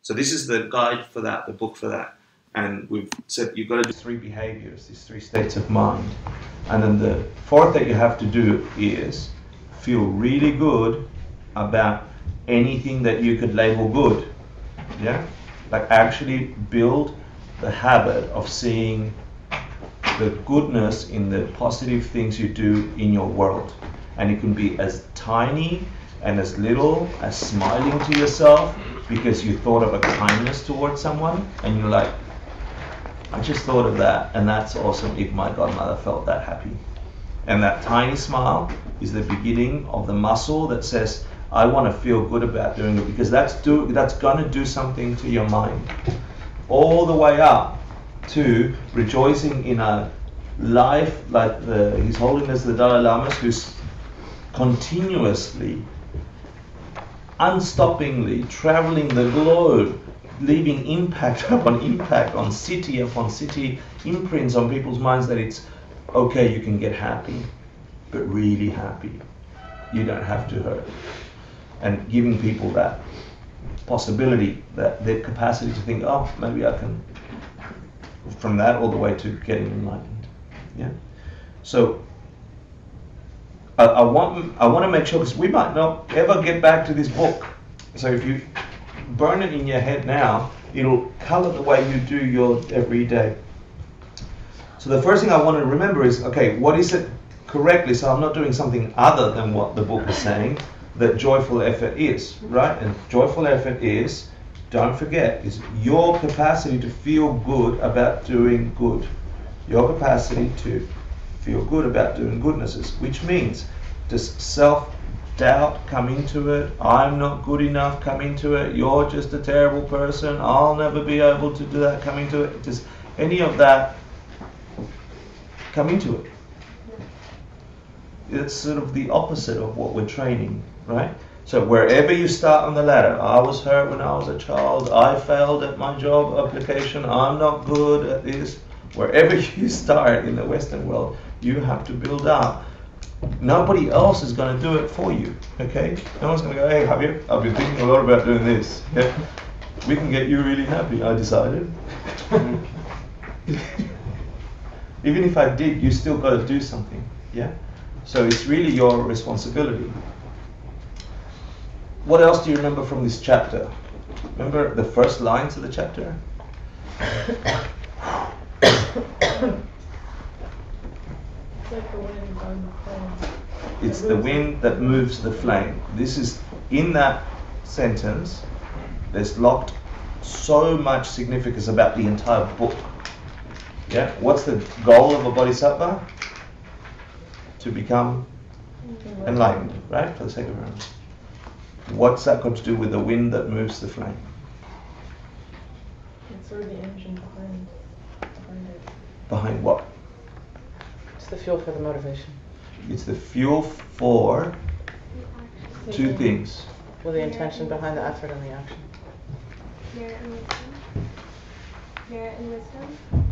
So this is the guide for that, the book for that. And we've said you've got to do 3 behaviors, these 3 states of mind. And then the 4th that you have to do is feel really good about anything that you could label good. Yeah? Like actually build the habit of seeing the goodness in the positive things you do in your world. And it can be as tiny and as little as smiling to yourself because you thought of a kindness towards someone and you're like, I just thought of that, and that's awesome if my godmother felt that happy. And that tiny smile is the beginning of the muscle that says, I want to feel good about doing it, because that's going to do something to your mind. All the way up to rejoicing in a life like His Holiness the Dalai Lama, who's continuously, unstoppingly traveling the globe, leaving impact upon impact on city upon city, imprints on people's minds that it's okay, you can get happy, but really happy. You don't have to hurt. And giving people that possibility, that their capacity to think, oh, maybe I can, from that all the way to getting enlightened. Yeah. So I want to make sure, because we might not ever get back to this book. So if you burn it in your head now, it'll color the way you do your everyday. So the first thing I want to remember is, okay, what is it correctly, so I'm not doing something other than what the book is saying, that joyful effort is, right? And joyful effort is, don't forget, is your capacity to feel good about doing good. Your capacity to feel good about doing goodnesses, which means, does self-doubt come into it? I'm not good enough come into it? You're just a terrible person, I'll never be able to do that come into it? Does any of that come into it? It's sort of the opposite of what we're training, right? So wherever you start on the ladder, I was hurt when I was a child, I failed at my job application, I'm not good at this. Wherever you start in the Western world, you have to build up. Nobody else is going to do it for you, okay? No one's going to go, hey Javier, I've been thinking a lot about doing this. Yeah? We can get you really happy, I decided. Even if I did, you still got to do something, yeah? So it's really your responsibility. What else do you remember from this chapter? Remember the first lines of the chapter? It's like the wind on the flame. It's the wind that moves the flame. This is, in that sentence, there's locked so much significance about the entire book. Yeah? What's the goal of a Bodhisattva? To become enlightened, right? For the sake of everyone. What's that got to do with the wind that moves the flame? It's sort of the engine behind it. Behind what? It's the fuel for the motivation. It's the fuel for 2 things. Well, the intention behind the effort and the action. Merit and wisdom. Merit and wisdom.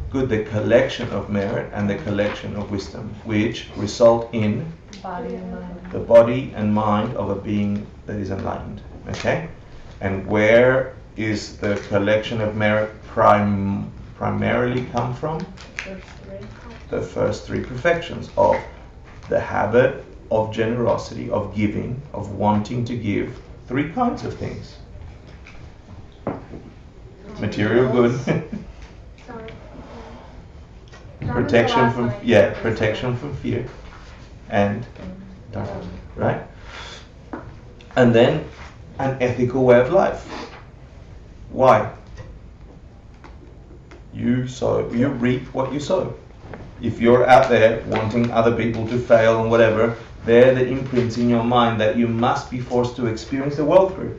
Good, the collection of merit and the collection of wisdom, which result in Body and mind. the body and mind of a being that is enlightened. Okay? And where is the collection of merit primarily come from? First three. The first 3 perfections of the habit of generosity, of giving, of wanting to give 3 kinds of things. Material good, Sorry. protection from fear, and dharma, right? And then an ethical way of life. Why? You reap what you sow. If you're out there wanting other people to fail and whatever, they're the imprints in your mind that you must be forced to experience the world through.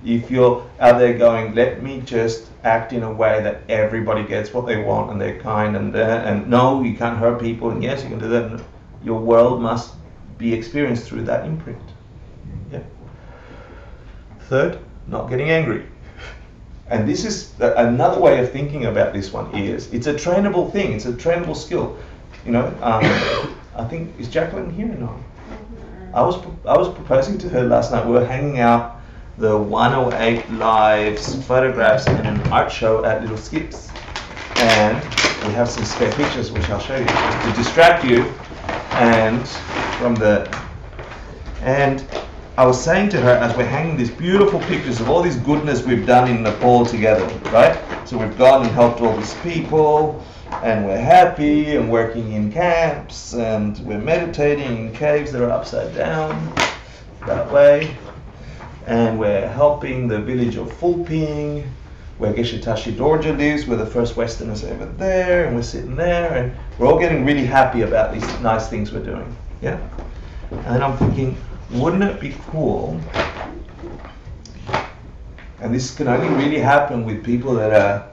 If you're out there going, let me just act in a way that everybody gets what they want and they're kind and no, you can't hurt people, and yes, you can do that. Your world must be experienced through that imprint. Yeah. Third, not getting angry. And this is another way of thinking about this one is, it's a trainable thing, it's a trainable skill. You know, I think, is Jacqueline here or not? I was proposing to her last night, we were hanging out the 108 lives photographs and an art show at Little Skips. And we have some spare pictures which I'll show you to distract you. And I was saying to her, as we're hanging these beautiful pictures of all this goodness we've done in Nepal together, right? So we've gone and helped all these people, and we're happy and working in camps, and we're meditating in caves that are upside down that way, and we're helping the village of Fulping, where Geshe Tashi Dorje lives. We're the first Westerners ever there, and we're sitting there, and we're all getting really happy about these nice things we're doing. Yeah? And then I'm thinking, wouldn't it be cool? And this can only really happen with people that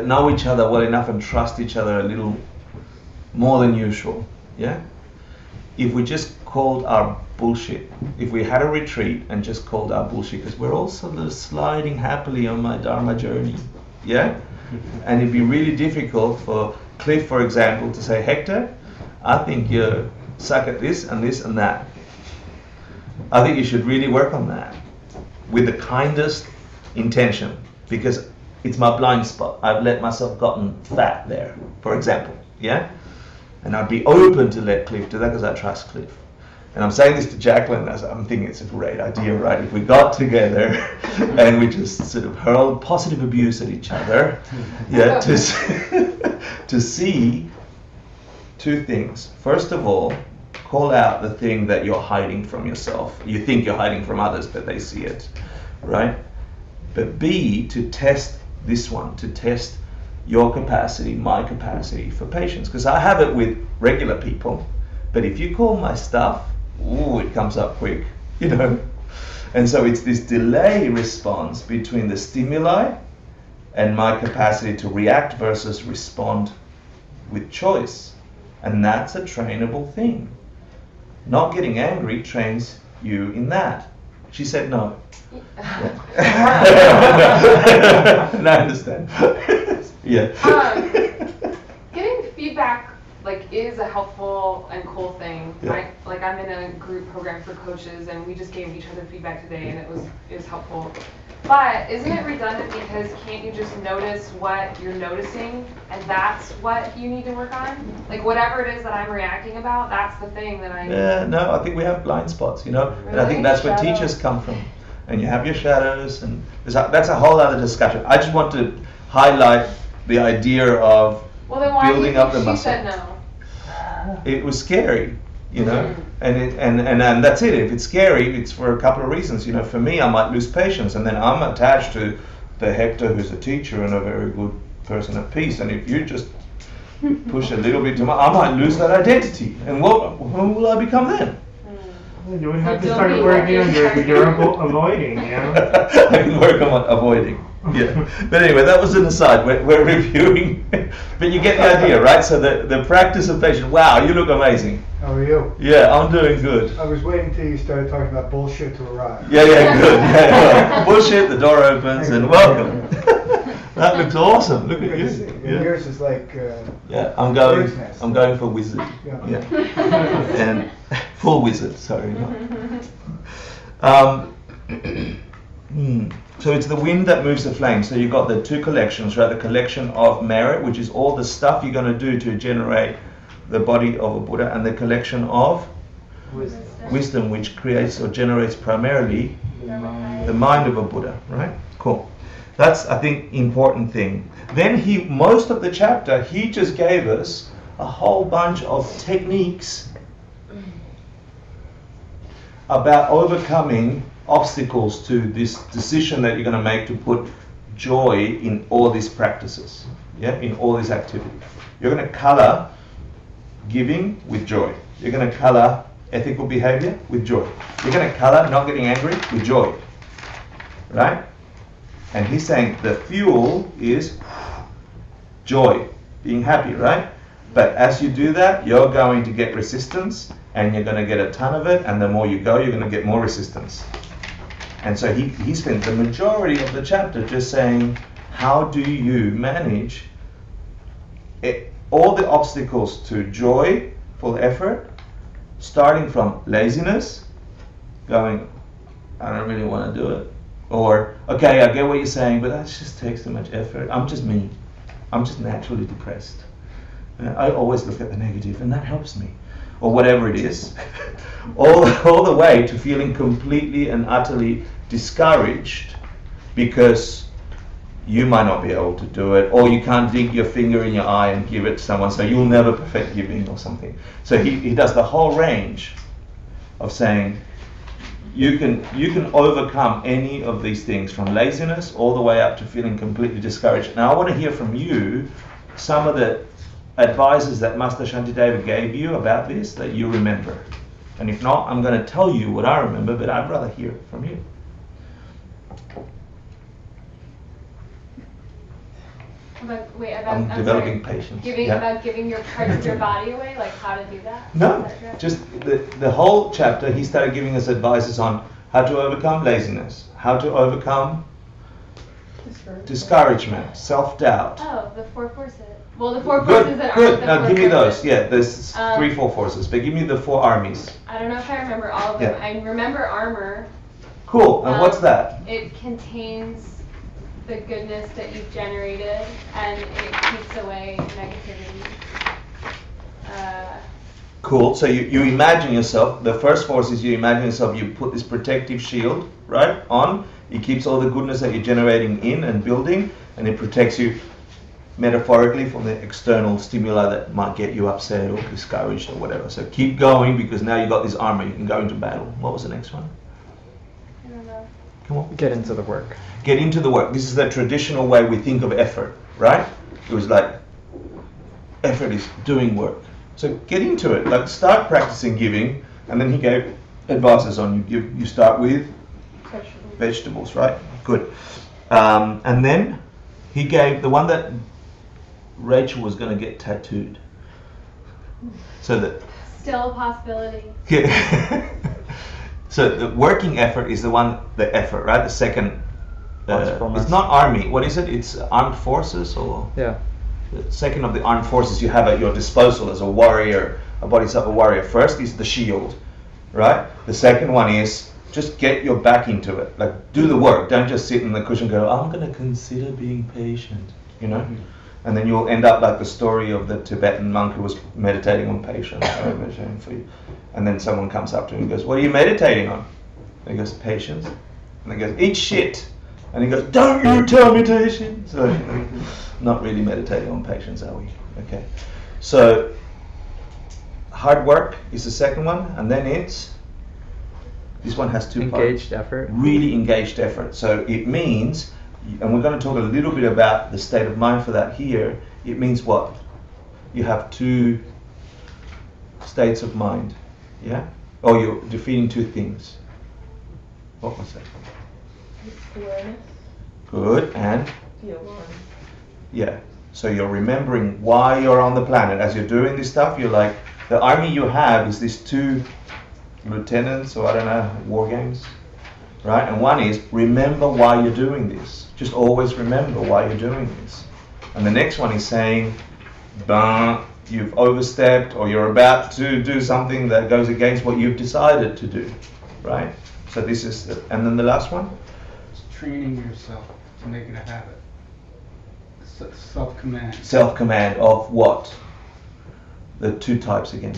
know each other well enough and trust each other a little more than usual. Yeah? If we just called our bullshit, if we had a retreat and just called our bullshit, because we're all sort of sliding happily on my Dharma journey. Yeah? And it'd be really difficult for Cliff, for example, to say, Hector, I think you suck at this and this and that. I think you should really work on that with the kindest intention, because it's my blind spot. I've let myself gotten fat there, for example. Yeah? And I'd be open to let Cliff do that because I trust Cliff. And I'm saying this to Jacqueline as I'm thinking it's a great idea, right? If we got together and we just sort of hurled positive abuse at each other, yeah, to see two things. First of all, call out the thing that you're hiding from yourself. You think you're hiding from others, but they see it, right? But B, to test this one, to test your capacity, my capacity for patience. Because I have it with regular people, but if you call my stuff, ooh, it comes up quick, you know. And so it's this delay response between the stimuli and my capacity to react versus respond with choice. And that's a trainable thing. Not getting angry trains you in that. She said no. And I understand. Yeah. Getting feedback is a helpful and cool thing. Yeah. I'm in a group program for coaches, and we just gave each other feedback today, and it was helpful. But isn't it redundant, because can't you just notice what you're noticing, and that's what you need to work on? Whatever it is that I'm reacting about, that's the thing that I need. Yeah, no, I think we have blind spots, you know. Really? And I think that's where teachers come from. And you have your shadows, and that's a whole other discussion. I just want to highlight the idea of building up the muscle. She said no? It was scary, you know, and that's it. If it's scary, it's for a couple of reasons. You know, for me, I might lose patience, and then I'm attached to the Hector, who's a teacher and a very good person at peace. And if you just push a little bit too much, I might lose that identity. And who will I become then? You would have to start working on your avoiding, you know? I can work on avoiding. Yeah. But anyway, that was an aside. We're reviewing. But you get the idea, right? So the practice of patience. Wow, you look amazing. How are you? Yeah, I'm doing good. I was waiting till you started talking about bullshit to arrive. Yeah, good. Yeah. Bullshit, the door opens, and welcome. That looks awesome. Look at you. Yeah. Yours is like. Yeah, I'm going for wizard. Yeah. And full wizard. Sorry. So it's the wind that moves the flame. So you've got the two collections, right? The collection of merit, which is all the stuff you're going to do to generate the body of a Buddha, and the collection of wisdom, which creates or generates primarily the mind of a Buddha, right? Cool. That's, I think, important thing. Then most of the chapter, he just gave us a whole bunch of techniques about overcoming obstacles to this decision that you're going to make to put joy in all these practices, in all these activities. You're going to color giving with joy. You're going to color ethical behavior with joy. You're going to color not getting angry with joy, right? And he's saying the fuel is joy, being happy, right? But as you do that, you're going to get resistance, and you're going to get a ton of it, and the more you go, you're going to get more resistance. And so he spent the majority of the chapter just saying, how do you manage all the obstacles to joy, full effort, starting from laziness, going, I don't really want to do it, Or, okay, I get what you're saying, but that just takes too much effort. I'm just me. I'm just naturally depressed. I always look at the negative, and that helps me. Or whatever it is. all the way to feeling completely and utterly discouraged because you might not be able to do it, or you can't dig your finger in your eye and give it to someone, so you'll never perfect giving or something. So he does the whole range of saying you can overcome any of these things, from laziness all the way up to feeling completely discouraged. Now I want to hear from you some of the advices that Master Shantideva gave you about this that you remember. And if not, I'm going to tell you what I remember, but I'd rather hear it from you. I'm developing patience. About giving your parts of your body away, like how to do that? No, just the whole chapter, he started giving us advices on how to overcome laziness, how to overcome discouragement, self-doubt. Oh, the 4 forces. Well, the 4 forces that aren't Good. the Now 4 give me forces. those. Yeah, there's 3, 4 forces, but give me the 4 armies. I don't know if I remember all of them. Yeah. I remember armor. Cool. And what's that? It contains the goodness that you've generated, and it keeps away negativity. Cool. So you imagine yourself, the first force is you imagine yourself, you put this protective shield, right, on. It keeps all the goodness that you're generating in and building, and it protects you metaphorically from the external stimuli that might get you upset or discouraged or whatever. So keep going, because now you've got this armor, you can go into battle. What was the next one? I don't know. Come on. Get into the work. Get into the work. This is the traditional way we think of effort, right? It was like, effort is doing work. So get into it. Like, start practicing giving, and then he gave advices on you start with vegetables, right? Good. And then he gave the one that Rachel was going to get tattooed. So that Still a possibility. yeah. So the working effort is the effort, right? The second. It's not army. What is it? It's armed forces, or Yeah. the second of the armed forces you have at your disposal as a warrior, a Bodhisattva warrior. First is the shield, right? The second one is just get your back into it. Like, do the work. Don't just sit in the cushion and go, I'm going to consider being patient, you know? And then you'll end up like the story of the Tibetan monk who was meditating on patience. And then someone comes up to him and goes, what are you meditating on? And he goes, patience. And he goes, eat shit. And he goes, don't you tell me patience. So, not really meditating on patience, are we? Okay. So, hard work is the second one. And then it's, this one has 2 parts. Engaged effort. Really engaged effort. So it means, and we're going to talk a little bit about the state of mind for that here. It means what? You have 2 states of mind. Yeah? Or you're defeating 2 things. What was that? Awareness. Good. And? Feeling. Yeah. So you're remembering why you're on the planet. As you're doing this stuff, you're like, the army you have is these 2 lieutenants, or I don't know, war games, right? And one is, remember why you're doing this. Just always remember why you're doing this. And the next one is saying, you've overstepped, or you're about to do something that goes against what you've decided to do, right? So this is, and then the last one? It's training yourself to make it a habit. Self-command. Self-command of what? The 2 types again.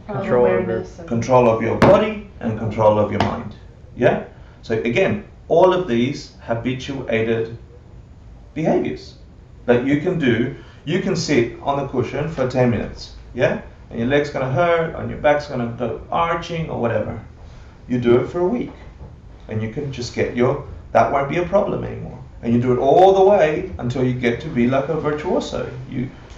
Control over. Awareness and Control of your body and control of your mind. Yeah? So again, all of these habituated behaviors that you can do. You can sit on the cushion for 10 minutes. Yeah? And your leg's gonna hurt, and your back's gonna go arching or whatever. You do it for a week. And you can just get that won't be a problem anymore. And you do it all the way until you get to be like a virtuoso.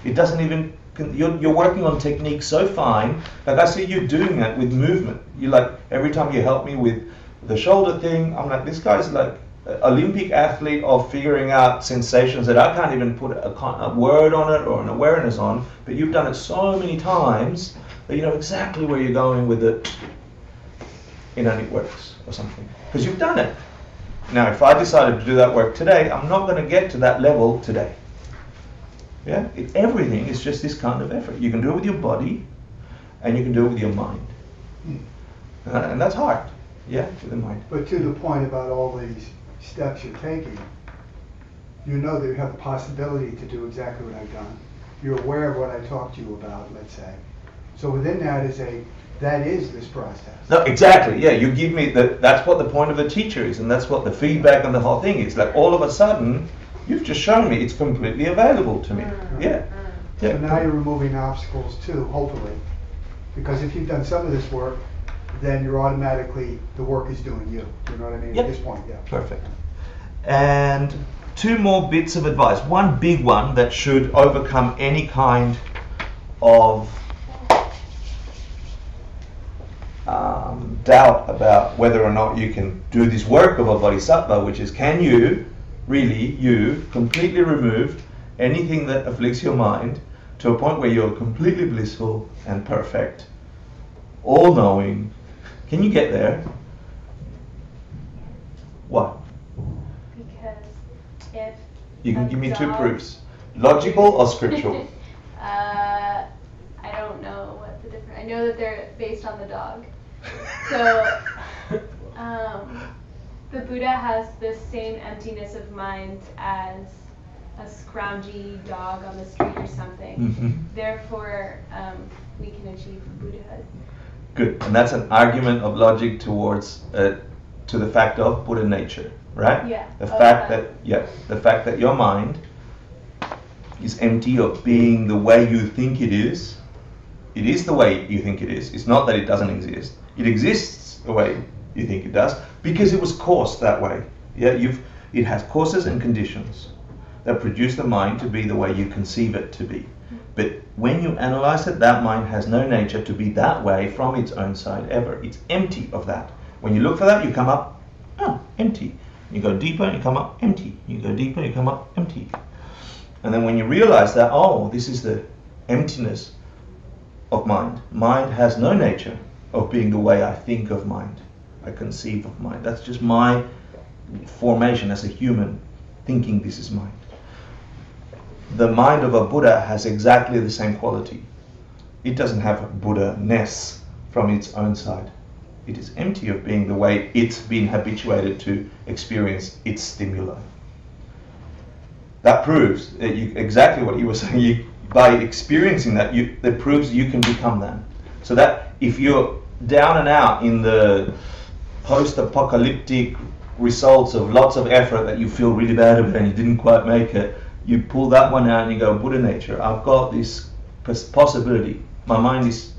It doesn't even, you're working on technique so fine. Like, I see you doing that with movement. You like, every time you help me with the shoulder thing, I'm like, this guy's like an Olympic athlete of figuring out sensations that I can't even put a word on it or an awareness on, but you've done it so many times that you know exactly where you're going with it. And it works or something, because you've done it. Now, if I decided to do that work today, I'm not going to get to that level today. Yeah, everything is just this kind of effort. You can do it with your body, and you can do it with your mind, and that's hard. Yeah, with the mind. But to the point about all these steps you're taking, you know that you have the possibility to do exactly what I've done. You're aware of what I talked to you about, let's say. So within that is this process. No, exactly. Yeah, you give me that's what the point of the teacher is, and that's what the feedback and the whole thing is. Like all of a sudden, you've just shown me it's completely available to me. Yeah. So now you're removing obstacles too, hopefully. Because if you've done some of this work, then you're automatically, the work is doing you. You know what I mean? Yep. At this point, yeah. Perfect. And 2 more bits of advice. One big one that should overcome any kind of doubt about whether or not you can do this work of a bodhisattva, which is, can you really, completely remove anything that afflicts your mind to a point where you're completely blissful and perfect, all-knowing. Can you get there? Why? Because if You can a give me 2 dog- proofs. Logical or scriptural? I don't know what the difference. I know that they're based on the dog. So, the Buddha has the same emptiness of mind as a scroungy dog on the street or something. Mhm. Therefore, we can achieve Buddhahood. Good. And that's an argument of logic towards to the fact of Buddha nature, right? Yeah. The fact that Okay. the fact that your mind is empty of being the way you think it is. It is the way you think it is. It's not that it doesn't exist. It exists the way you think it does because it was caused that way. Yeah, it has causes and conditions that produce the mind to be the way you conceive it to be. But when you analyze it, that mind has no nature to be that way from its own side ever. It's empty of that. When you look for that, you come up, empty. You go deeper and you come up, empty. You go deeper and you come up, empty. And then when you realize that, this is the emptiness of mind. Mind has no nature of being the way I think of mind. I conceive of mind. That's just my formation as a human, thinking this is mind. The mind of a Buddha has exactly the same quality. It doesn't have Buddha-ness from its own side. It is empty of being the way it's been habituated to experience its stimuli. That proves that exactly what you were saying. By experiencing that, that proves you can become that. So that if you're down and out in the post-apocalyptic results of lots of effort that you feel really bad about and you didn't quite make it, you pull that one out and you go, Buddha nature, I've got this possibility. My mind is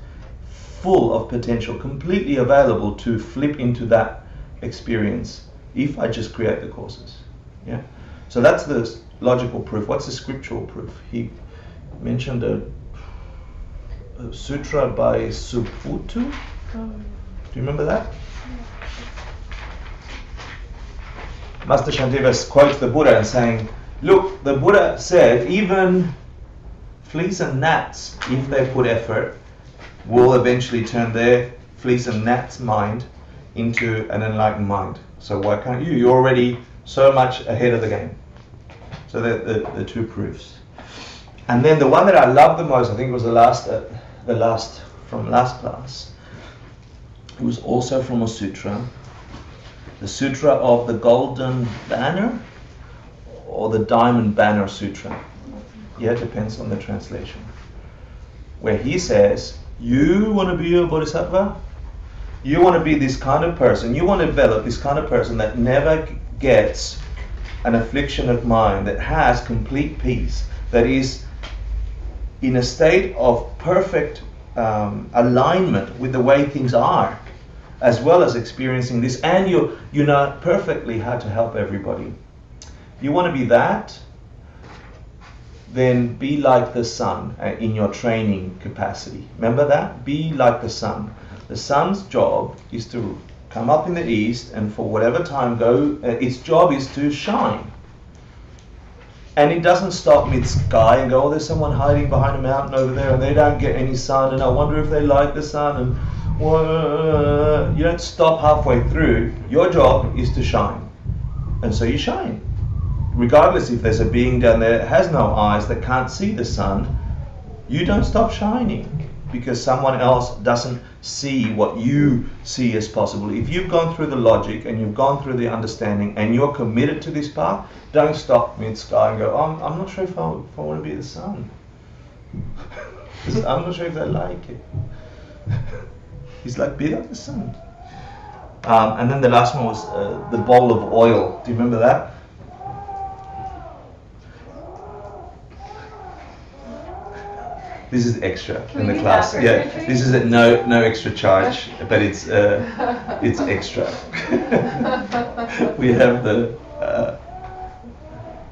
full of potential, completely available to flip into that experience if I just create the causes. Yeah. So that's the logical proof. What's the scriptural proof? He mentioned a sutra by Subhutu. Do you remember that? Master Shantideva quotes the Buddha and saying, look, the Buddha said even fleas and gnats, if they put effort, will eventually turn their fleas and gnats mind into an enlightened mind. So why can't you? You're already so much ahead of the game. So the 2 proofs. And then the one that I love the most, I think it was the last from last class. It was also from a sutra. The Sutra of the Golden Banner or the Diamond Banner Sutra. Yeah, it depends on the translation. Where he says, you want to be a bodhisattva? You want to be this kind of person. You want to develop this kind of person that never gets an affliction of mind, that has complete peace, that is in a state of perfect alignment with the way things are, as well as experiencing this, and you know perfectly how to help everybody. You want to be that? Then be like the sun in your training capacity. Remember that? Be like the sun. The sun's job is to come up in the east and for whatever time its job is to shine. And it doesn't stop mid-sky and go, there's someone hiding behind a mountain over there and they don't get any sun and I wonder if they like the sun. And you don't stop halfway through. Your job is to shine. And so you shine. Regardless if there's a being down there that has no eyes, that can't see the sun, you don't stop shining. because someone else doesn't see what you see as possible. If you've gone through the logic and you've gone through the understanding and you're committed to this path, don't stop mid-sky and go, oh, I'm not sure if I want to be the sun. I'm not sure if they like it. He's like, be like the sun. And then the last one was the bowl of oil. Do you remember that? This is extra in the class. Yeah, this is at no extra charge, but it's extra. We have the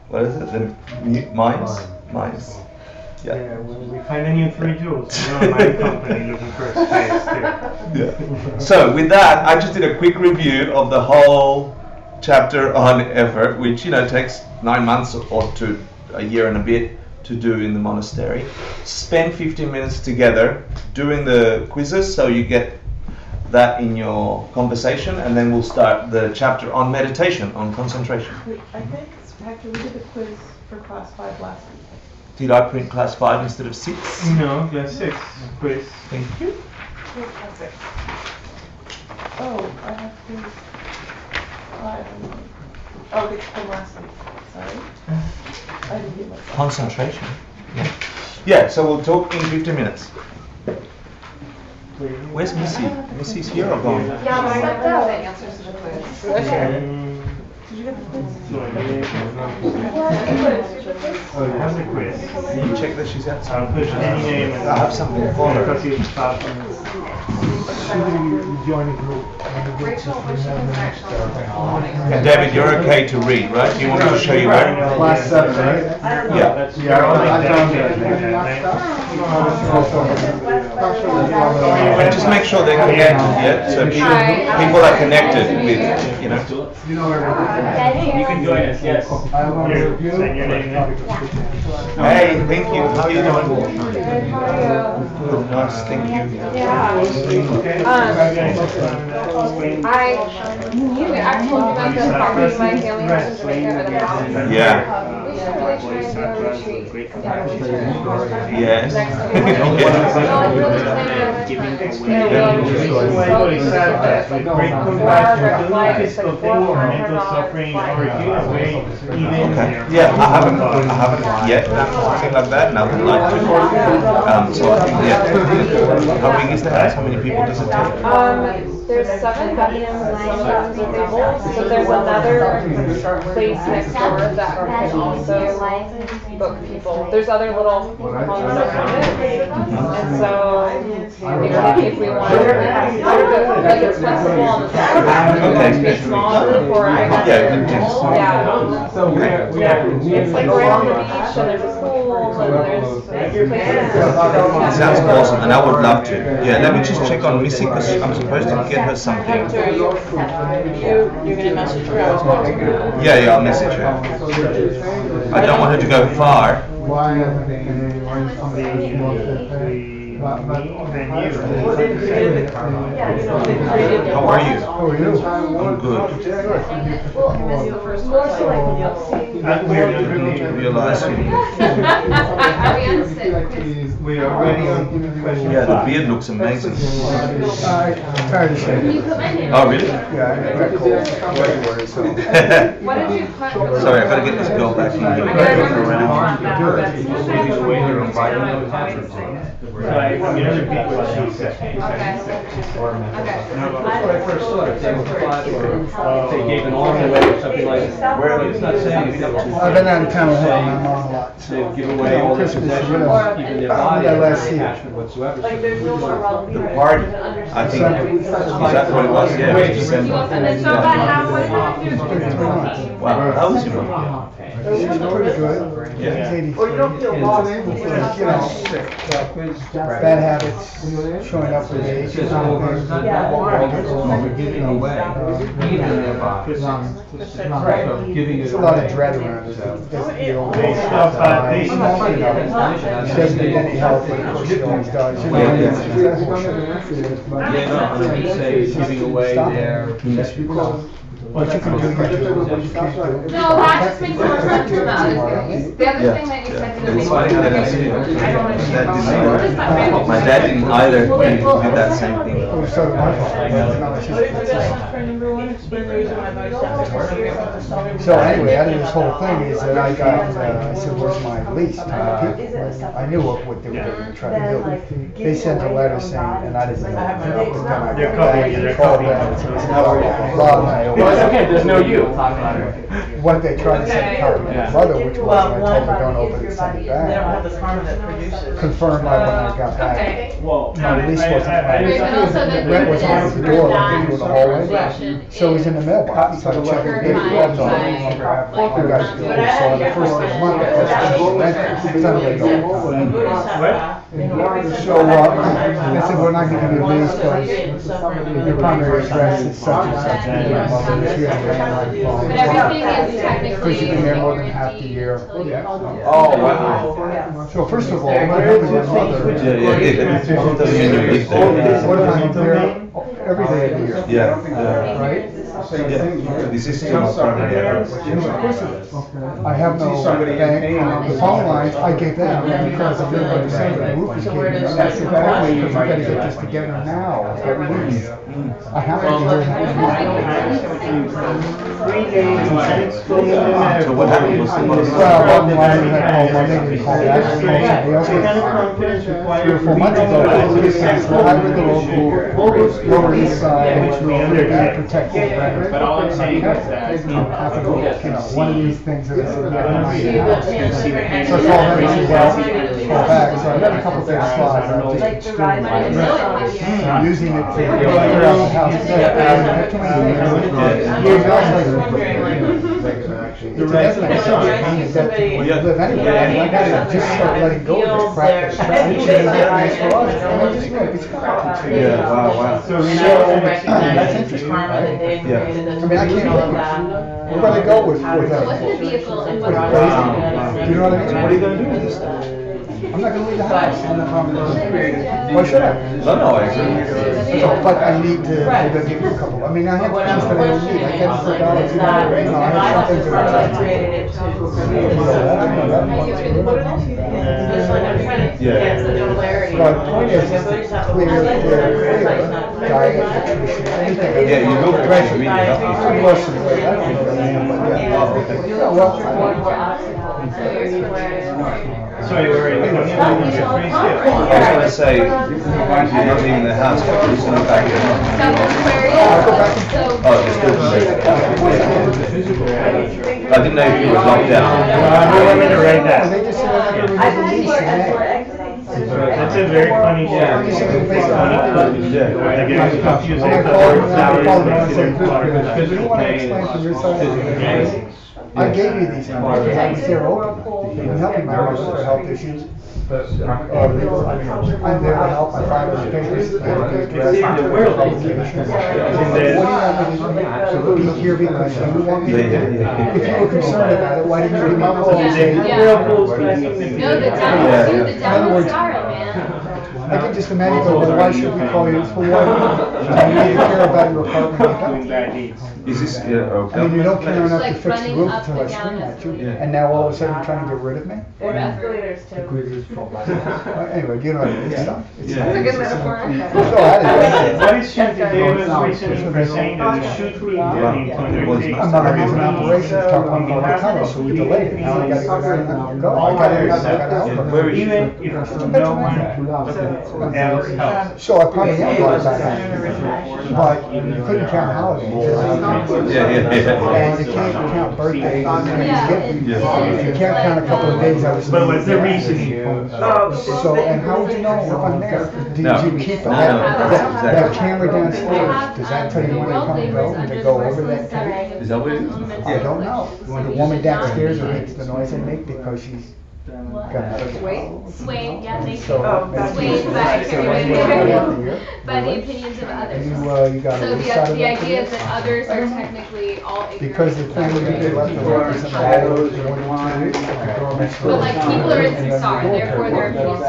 what is it? The mines. Yeah, when we find a new 3 joules, we're my company looking for a space too. Yeah. So with that, I just did a quick review of the whole chapter on effort, which takes 9 months or to a year and a bit to do in the monastery. Spend 15 minutes together doing the quizzes, so you get that in your conversation, and then we'll start the chapter on meditation, on concentration. I think, Hector, we did the quiz for class 5 last week. Did I print class 5 instead of 6? No, class 6, quiz. Thank you. Where's class 6? Oh, I have quiz 5. Oh, it's from last week. Sorry. I didn't get myself. Concentration. Yeah, so we'll talk in 15 minutes. Where's Missy? Missy's here or gone? Yeah, but I got the answers to the quiz. Did you get the quiz? Oh, you have the quiz. Can you check that she's outside? I'll push any name and I have something for her. because you stop. Rachel, which one's actually? And David, you're okay to read, right? You want me to show you where? Class 7, right? Yeah. And just make sure they're connected, yeah? So people are connected with, You know everything. You can join us, yes. I want to review. Send your name in. Hey, thank you. How are you doing? Good, nice, thank you. Okay. I told you about the property my family has to make out of the house. Yeah. We should really try and do a retreat. Yes. Great compassion, do physical things or mental suffering or Okay. Yeah, I haven't yet done something like that, and I would like to. So yeah. How big is the house? How many people does it take? There's 7 bedrooms and some of them are doubles, but there's another place next door that can also book people. There's other little homes around it, and so if we want to, like it's flexible on the side. It be a small group or yeah. So It's like right on the beach and there's a pool and there's places. It sounds awesome, and I would love to. Yeah, let me just check on Missy because I'm supposed to get her something. Hector, you're gonna message her. I was going to. Yeah, I'll message her. I don't want her to go far. How are you? I'm good. We are ready on question. Yeah, the beard looks amazing. Tired of saying it. Oh, really? Yeah, I got cold. What did you put for the? Sorry, I gotta get this girl back in here. So I repeat what she said. When I first saw it, they were 5 or they gave an arm away or something like that. Where it's not saying anything. I've been out of town with my mom a lot. They give away all their possessions, even their body, no attachment whatsoever. Like there's no more wrong. The party, I think, is that what it was? Yeah, it was December. So about halfway through. Wow, how was your mom? She's pretty good. Yeah. She's 83. Or you don't feel lost. Bad habits showing up with age. It's giving away, even their body. There's a lot of dread around it. The old age They stuff. She She doesn't need any help with what she always does. She Yeah, no, I'm gonna say giving away their possessions. What you can do, you do, what you can't do. No, that just makes more sense from the other things. The other thing that you said didn't make That's why I had an sense. accident. I don't want to That talk didn't about it. either. My dad didn't either. He did that same thing. Oh, so did my father. So anyway, out of this whole thing is that I got, I said, where's my lease? I knew what they were going to try to do. They sent a letter saying, and I didn't know. They're copying you, they're copying you. Well, it's okay, there's no you. What they tried to send a copy to my brother, which was, I told her, don't open it, send it They don't have back. the karma that produces. Confirmed by when I got back. Okay. Well, My lease wasn't, Right, but also the rent was on the door, like through the hallway. organization So it was in the mailbox, so I checked the date, gloves on. I got it, so on the first of the month, I was supposed to rent it, it's unbelievable. So, they said, we're not giving you a lease because your primary address is such and such. But everything is technically. Because you've been there more than half the year. Oh, wow. So first of all, what happened to my mother? What if I'm there every day of the year? Yeah. Right? Yeah. This is still my primary address. Of course it is. I have no bank, the phone lines, I gave them because of everybody saying the roof is caving in. I said, because we gotta get this together now, at least. I have to do it. 3 days, So what happened was Well, bottom line is I called Monday, they called back, somebody else. 3 or 4 months ago, we canceled the highway, the local, Lower East Side, which we protected. But all I'm saying is that, One of these things that I said, yeah, so I called them and said, well, call back, so I got a couple of things slides, I'm just using it to clear out the house. The rest of the live anyway, I gotta just start letting go of this crap that's nice for us, and I just know it's fine. Yeah, wow. So That's interesting, right? Yeah. I mean, I can't, we're gonna go with that. What's the vehicle and What what? you know what I mean? What are you gonna do with this stuff? I'm not gonna leave the house. Why should I? No, I agree. So, but I need to maybe give you a couple. I mean, I have things that I don't need. I get $4, I have some things that I like. But the point is, clear, diet, nutrition, anything. Yeah, you go to Right. really healthy. Most of the way, I don't know, but yeah. Yeah, well, Sorry, we're ready. I was gonna say, you're not leaving the house, but you're just gonna back it up. Oh, just do it. I didn't know if you were locked down. No, I'm going to write that. They just said I'm not gonna read the lease. That's a very funny show. Yeah. They get confused I with the called word them, salaries. because you want to explain from your side. I gave you these numbers because I was there open. You've been helping my mother with health issues. I'm there to help my father's papers, I have the address, publications. What do you want me to do? Be here because you want me to do it? If you were concerned about it, why didn't you give me a call and say? No, the downward spiral, man. I can just imagine, well, why should we call you for what? Do you need to care about your apartment? Is this, I mean, you don't care enough to Like fix the running roof up until I and down scream at you, Yeah. and now all of a sudden you're trying to get rid of me? There are escalators too. Anyway, you know what I mean, it's tough. It's Yeah. tough. That's a good metaphor. So I What is should be David's reason for saying that it should be doing I'm not gonna use an operation, I'm gonna cover, so we delayed it, now I gotta go down and go, I gotta help her. Where is Even if no one else helps. So I probably am going back, but you couldn't count holidays. Yeah. And you can't count birthdays, Thanksgiving. You can't count a couple of days I was. But what's the reasoning? So, and how would you know if I'm there? No. Did you keep No, that exactly. camera downstairs, does that tell you when they come and go, and they go over that tape? Is that what it is? I don't know. The woman downstairs who makes the noise they make because she's Swayed, yeah, thank you. So, Swayed by by the opinions of others. You got So a lease out of the that idea is for that others are technically all ignorant. because the thing you left the letters in the shadows and what you do. But like people are in samsara, therefore their opinions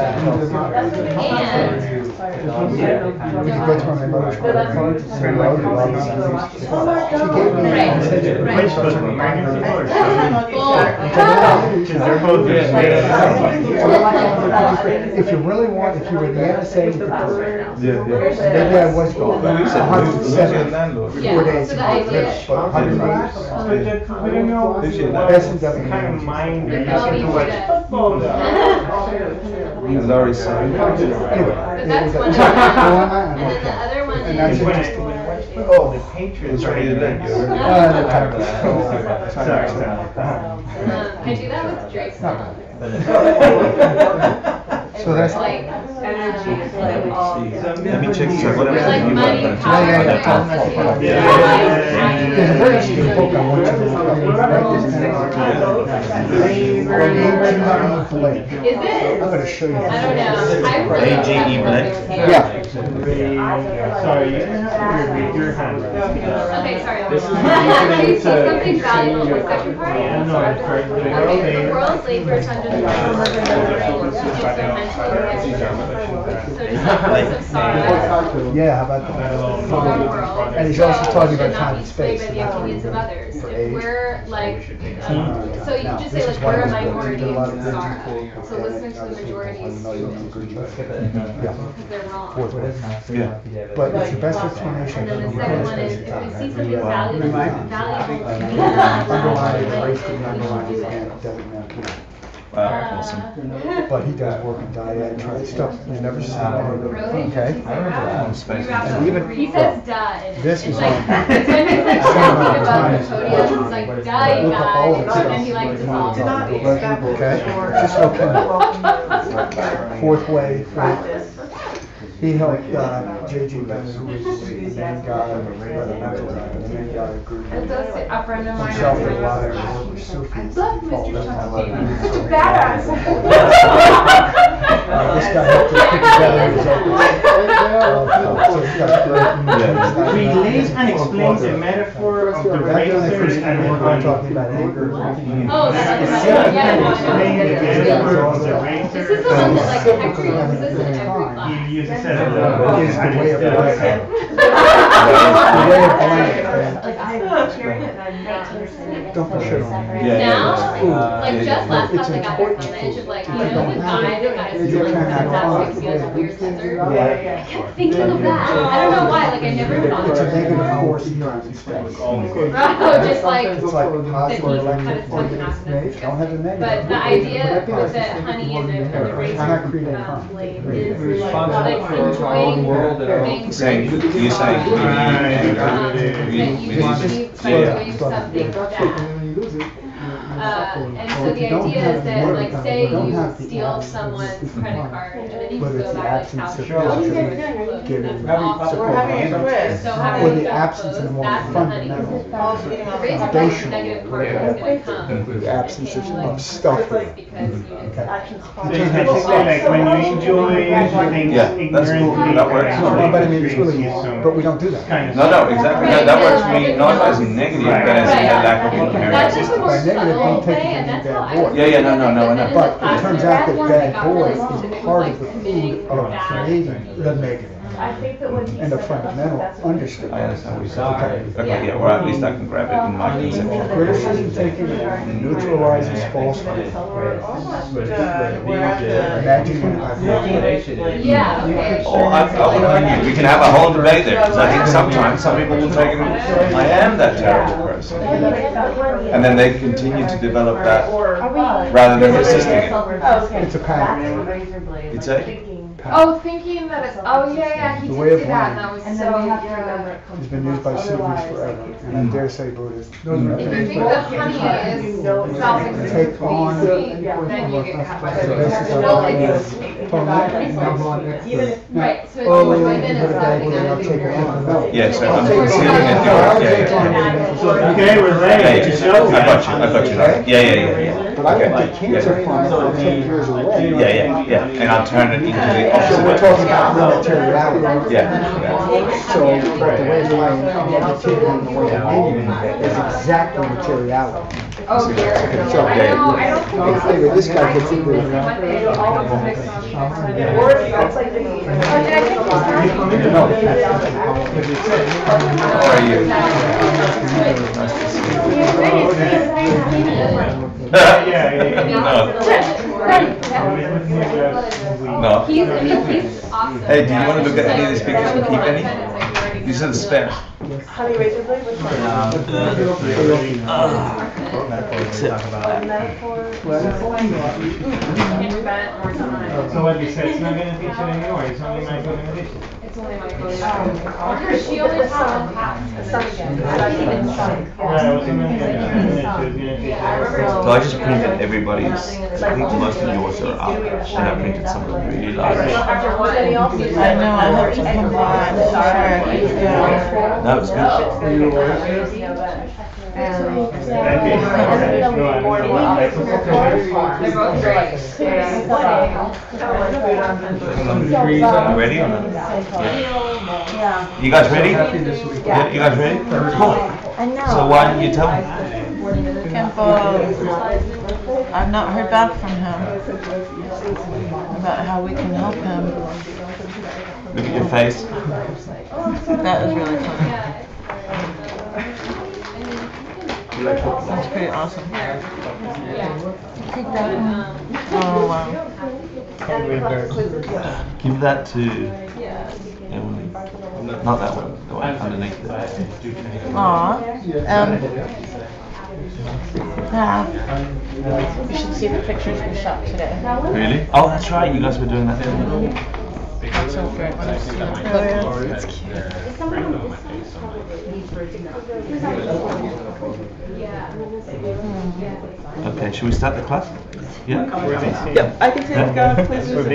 We could go through my mother's credit card to see all the loans. She gave me. Which was the pregnancy or and they're both just made If you really want, if you were the NSA, you could do it. Maybe I was going. 107. Yeah, 4 days. so the idea is- But 100 days. we don't know S&W. what kind of mind you're Oh, using we to should watch. And Laurie said, But that's one of them. And then the other one And that's is. interesting. Oh, the Patriots. Sorry, you didn't. Sorry. I do that with Drake. So that's Like, energy is like all. let me check this out. What Or like am money, I power, There's a very interesting book I want you to look up. Is it? I'm going to show you. I don't know. I really AGE Black? Yeah. Sorry, your hand. Okay, sorry. This is Okay, usually so to something valuable, change the second part? Yeah, no, it's for the Okay, the world world's labor is under the so just like samsara, Yeah, how about that? our world. And he's also talking about should time not and be swayed space. by the opinions of others. For If age. we're like, so you Now, can just this say is like why we're a this book minority did a in lot of good samsara. people. So listening to the majority is stupid Yeah. because they're wrong. Fourth way. Yeah. But it's the best explanation. And then the second one is if we see something valuable to me, Underlying then race to the we underlying should do event it. doesn't matter. Wow, awesome. But he does work in diet stuff. You never see that. Really? Okay. Space. And even He says duh in it. This It's is like, on- it's when he's like talking about the podium, he's like, duh, you look up all the guys, and he like dissolves it. Okay. Just okay. Fourth way. He helped J.G. Bennett, who was the main guy of the main guy of group. It does say a friend of mine. Himself and a lot of Sufis. I love Mr. Chucky. Badass. Badass. This guy helped to put together his own. Relays and explains the metaphor of the racers and the I'm talking about anger. Oh, that's Explain the yeah. metaphor of the racer. This is the one that like Hector uses this in every class. He uses it as Is the way of life. Don't push it on me. Now, like just last class I got this message of like, you know the guy that got his that 6 years of weird scissor? I kept thinking of that. I don't know why, like I never thought It's of a it. negative force in time and space. Oh, just like It's like that positive he or cut negative his force. tongue off and that's Don't have the disgusting. negative. But the idea with the honey and the razor Cannot create a harm. is like enjoying things. Saying, you're saying, that you you enjoy something that. And so the idea is that, like, say you steal someone's credit card and then you Whether go it's the back absence like of house giving, that's awesome. We're having a quiz. So or having the stuff absence of closed, more that's the honey. fundamental. The razor has Foundational. negative karma is gonna come. The absence If you, like, of stuff. because you didn't. So it's basically like when you enjoy things Yeah, that's cool. ignorantly. That works. No, but I mean, it's really, but we don't do that. Kind of. No, exactly. That works for me, not as negative, but as in a lack of That's inherent. just the more By negative, subtle don't take way, it and as a that's bad how I boy. was. Yeah, no, I know. But it turns out that bad boy boy is part of the food of creating the negative. I think that when he And a said fundamental that's understanding. I understand what you're saying. Okay, yeah, or at least I can grab it in my conception. Criticism taking neutralizes falsehood. Imagine Yeah, okay. Oh, I would argue, we can have a whole debate there, because I think sometimes some people will take it, I am that terrible person. And then they continue to develop that rather than resisting it. it's a pattern. It's a, Oh, thinking that it's, oh yeah, he The did way of say that, and that life. was so, It's been used by Sufis forever, and I dare say Buddhists. if you think that honey is Take on. self-existent, then you get caught by the So razor. basically, No, it's, Right, so it's Oh, more you than put a it back, something and that I'll would take be it off the milk. yes, I'm conceiving it. Okay, we're ready to show. I got you. Yeah. But I went to cancer from it for 10 years away. Yeah. And I'll turn it into the So opposite. we're talking about materiality. Yeah. So the way that I meditated and the way I made is exactly materiality. Oh, here. So, I don't think it's anyway, this guy gets into it. Monday, all of them mixed on Sunday. Or it's like the. No. How are you? Nice to see you. No. He's awesome. Hey, do you want to look at any of these pictures and keep any? These are the spare. Honey Razor Blade, which So what you said, it's not gonna teach it anymore, it's only micro-meditation. It's only my coach. She only has one class. Yeah, I wasn't gonna get it, she was gonna teach it. So I just printed everybody's, I think most of yours are up, and I printed some of them really large. I know, I hope to combine, No, it's good. They're both great. You ready or not? Yeah. You guys ready? Yeah. You guys ready? Cool. I know. So why don't you tell me? I've not heard back from him about how we can help him. Look at your face. That was really funny. That's pretty awesome. Take that one. Oh wow. Give that to Emily. Not that one, the one underneath it. Aw. Yeah. You should see the pictures we shot today. Really? Oh, that's right, you guys were doing that. That's so good. Oh, yeah. It's cute. Okay, should we start the class? Yeah? Yeah, I can take, please We're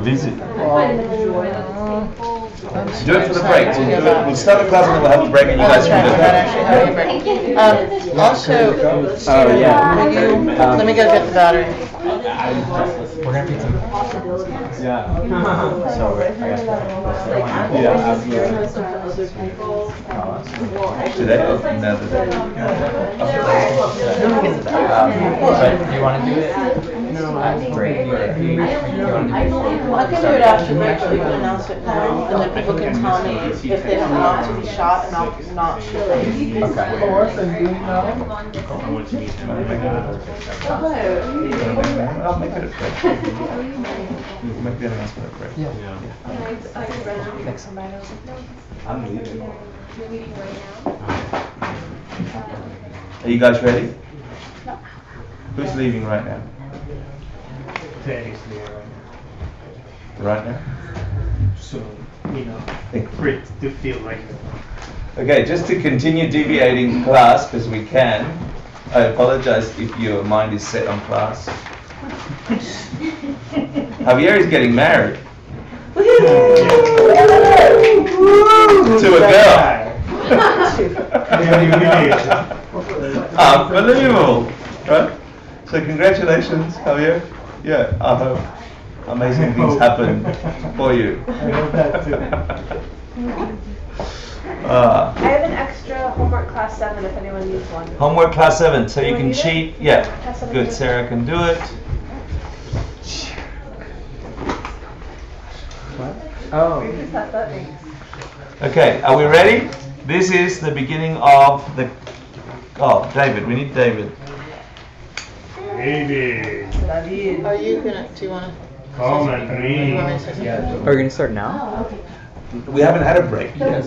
busy. Do it for the Sorry, break. I didn't do that. We'll start the class and then we'll have a break and you guys can Also, will you, let me go get the battery. We're gonna need some. Yeah. Today? Another day. But do you want to do it? No. Great. Well, I can do it after next week and announce it now, and then people can tell me if they don't want to be shot, and I'll not shoot them. I'll make it a break. Make the announcement a break. Yeah. I'm leaving. Are you guys ready? Who's leaving right now? Teddy's there Right now? so, for it to feel like it. Okay, just to continue deviating class, because we can, I apologize if your mind is set on class. Javier is getting married. To a girl. Unbelievable, right? So congratulations, Javier. Yeah, I hope amazing things happen for you. I hope that too. I have an extra homework class 7 if anyone needs one. Homework class 7, so you Wanna can use it? cheat. Yeah, Class 7 good. is- Sarah can do it. Oh. Okay, are we ready? This is the beginning of the. Oh, David, we need David. Maybe. Are you gonna, do you wanna? Come and Do you want me read. to say something? Are we gonna start now? We haven't had a break yet.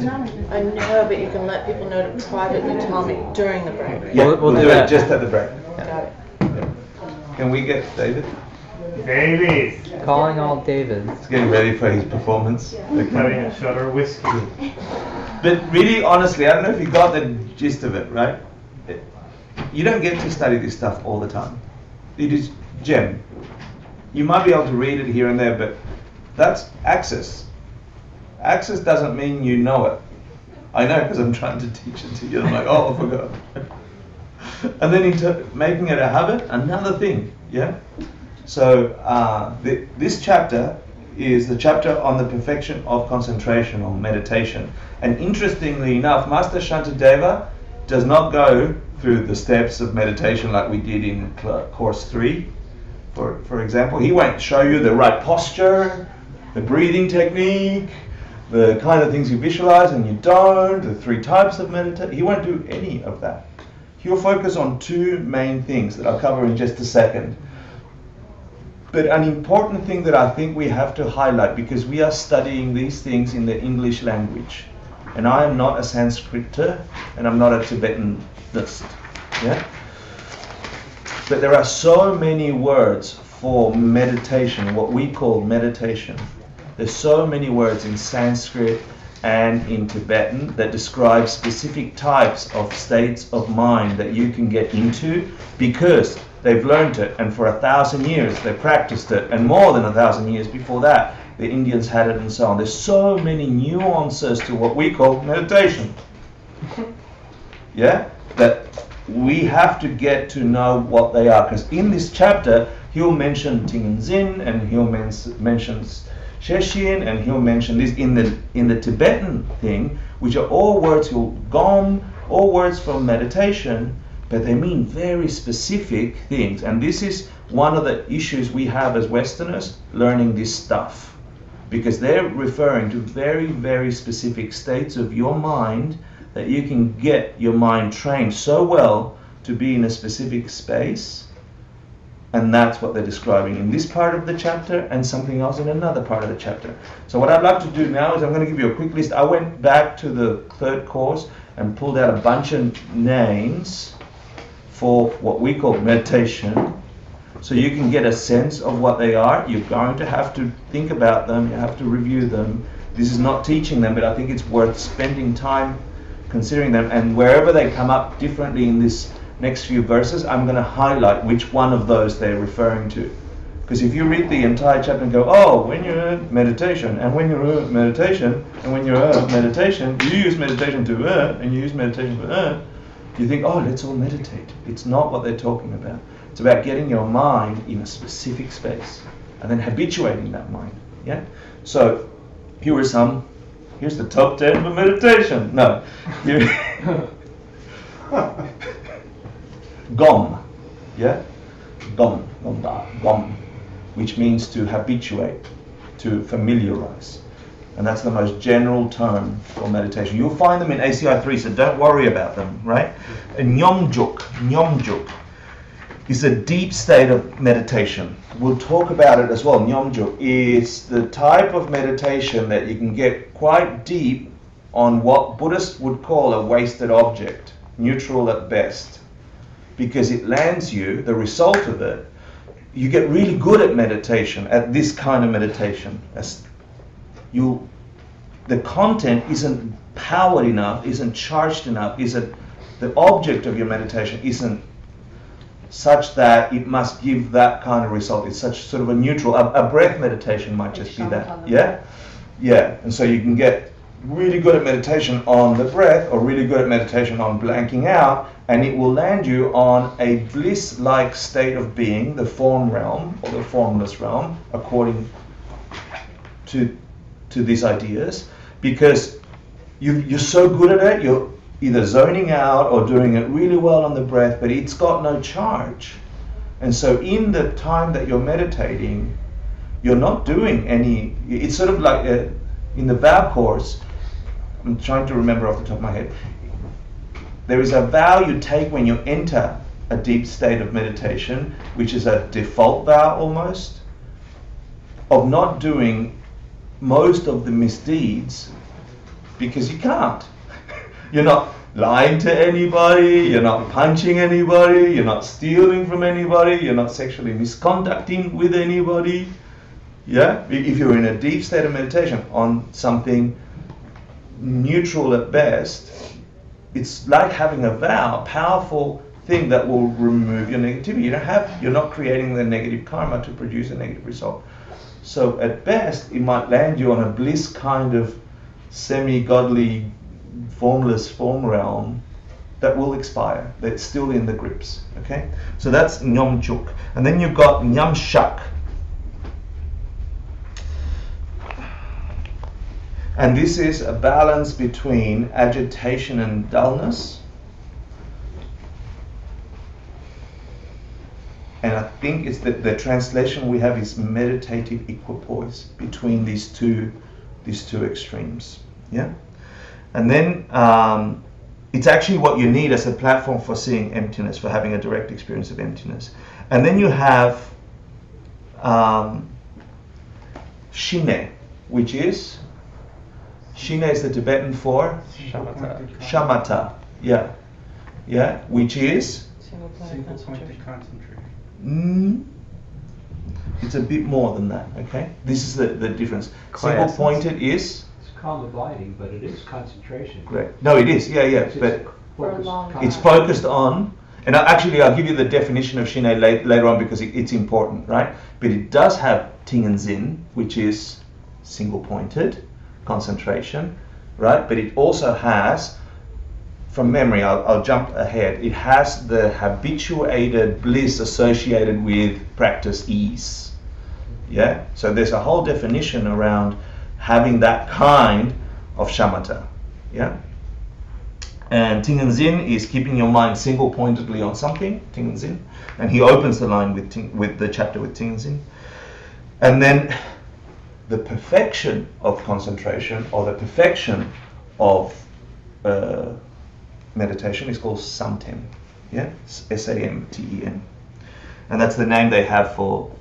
I know, but you can let people know to privately tell me during the break. Yeah, We'll do it that. just at the break. Got it. Can we get David? David. Calling all Davids. He's getting ready for his performance. Having a shot of whiskey. But really, honestly, I don't know if you got the gist of it, right? You don't get to study this stuff all the time. It is gem. You might be able to read it here and there, but that's access. Access doesn't mean you know it. I know because I'm trying to teach it to you. I'm like, oh, I forgot. And then into making it a habit, another thing, yeah? So this chapter is the chapter on the perfection of concentration or meditation. And interestingly enough, Master Shantideva does not go through the steps of meditation like we did in course 3. For example, he won't show you the right posture, the breathing technique, the kind of things you visualize and you don't, the 3 types of meditation. He won't do any of that. He'll focus on 2 main things that I'll cover in just a second. But an important thing that I think we have to highlight, because we are studying these things in the English language, and I am not a Sanskriter and I'm not a Tibetanist, yeah? But there are so many words for meditation, what we call meditation. There's so many words in Sanskrit and in Tibetan that describe specific types of states of mind that you can get into because they've learned it, and for 1,000 years they've practiced it, and more than 1,000 years before that the Indians had it, and so on. There's so many nuances to what we call meditation. Yeah? That we have to get to know what they are, because in this chapter he'll mention Tingzin, and he'll mention Sheshin, and he'll mention this in the Tibetan thing, which are all words, Gom, all words from meditation, but they mean very specific things. And this is one of the issues we have as Westerners learning this stuff, because they're referring to very, very specific states of your mind that you can get your mind trained so well to be in a specific space. And that's what they're describing in this part of the chapter, and something else in another part of the chapter. So what I'd like to do now is I'm going to give you a quick list. I went back to the 3rd course and pulled out a bunch of names for what we call meditation, so you can get a sense of what they are. You're going to have to think about them, you have to review them. This is not teaching them, but I think it's worth spending time considering them, and wherever they come up differently in this next few verses, I'm going to highlight which one of those they're referring to. Because if you read the entire chapter and go, oh, when you're in meditation, and when you're in meditation, and when you're in meditation, you use meditation to and you use meditation for you think, oh, let's all meditate. It's not what they're talking about. It's about getting your mind in a specific space and then habituating that mind. Yeah? So here's the top 10 for meditation. No. Gom. Yeah? Gom, which means to habituate, to familiarize. And that's the most general term for meditation. You'll find them in ACI 3, so don't worry about them, right? And Nyomjuk is a deep state of meditation. We'll talk about it as well. Nyomjuk is the type of meditation that you can get quite deep on what Buddhists would call a wasted object, neutral at best. Because it lands you, the result of it, you get really good at meditation, at this kind of meditation. The content isn't powered enough, isn't charged enough, the object of your meditation isn't such that it must give that kind of result. It's such sort of a neutral, a breath meditation might just be that. Yeah? Yeah, and so you can get really good at meditation on the breath, or really good at meditation on blanking out, and it will land you on a bliss-like state of being, the form realm, or the formless realm, according to these ideas, because you're so good at it, you're either zoning out or doing it really well on the breath, but it's got no charge. And so in the time that you're meditating, you're not doing any, it's sort of like in the vow course, I'm trying to remember off the top of my head, there is a vow you take when you enter a deep state of meditation, which is a default vow almost, of not doing most of the misdeeds, because you can't. You're not lying to anybody, you're not punching anybody, you're not stealing from anybody, you're not sexually misconducting with anybody. Yeah? If you're in a deep state of meditation on something neutral at best, it's like having a vow, a powerful thing that will remove your negativity. You're not creating the negative karma to produce a negative result. So at best, it might land you on a bliss kind of semi-godly, formless form realm, that will expire. That's still in the grips. Okay, so that's Nyom Chuk, and then you've got Nyam Shak, and this is a balance between agitation and dullness. And I think it's the translation we have is meditative equipoise between these two extremes. Yeah, and then it's actually what you need as a platform for seeing emptiness, for having a direct experience of emptiness. And then you have Shine, which is the Tibetan for shamatha. Yeah, which is Single pointed concentration. It's a bit more than that, okay? This is the difference. Single pointed is? It's calm abiding, but it is concentration. Great. No, it is, yeah, but it's focused on, and I'll give you the definition of Shine later on because it's important, right? But it does have Ting and Zin, which is single pointed concentration, right? But it also has, from memory, I'll jump ahead, it has the habituated bliss associated with practice ease. Yeah? So there's a whole definition around having that kind of shamatha. Yeah? And Ting and Zin is keeping your mind single pointedly on something, Ting and Zin. And he opens the line with the chapter with Ting and Zin. And then the perfection of concentration, or the perfection of meditation, is called Samten. Yeah, Samten, and that's the name they have for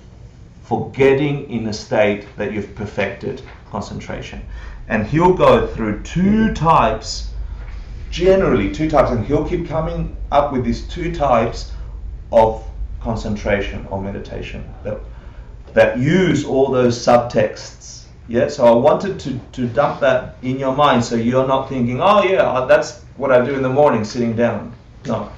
getting in a state that you've perfected concentration. And he'll go through generally two types, and he'll keep coming up with these two types of concentration or meditation that use all those subtexts. Yeah, so I wanted to dump that in your mind so you're not thinking, oh yeah, that's what I do in the morning sitting down. No.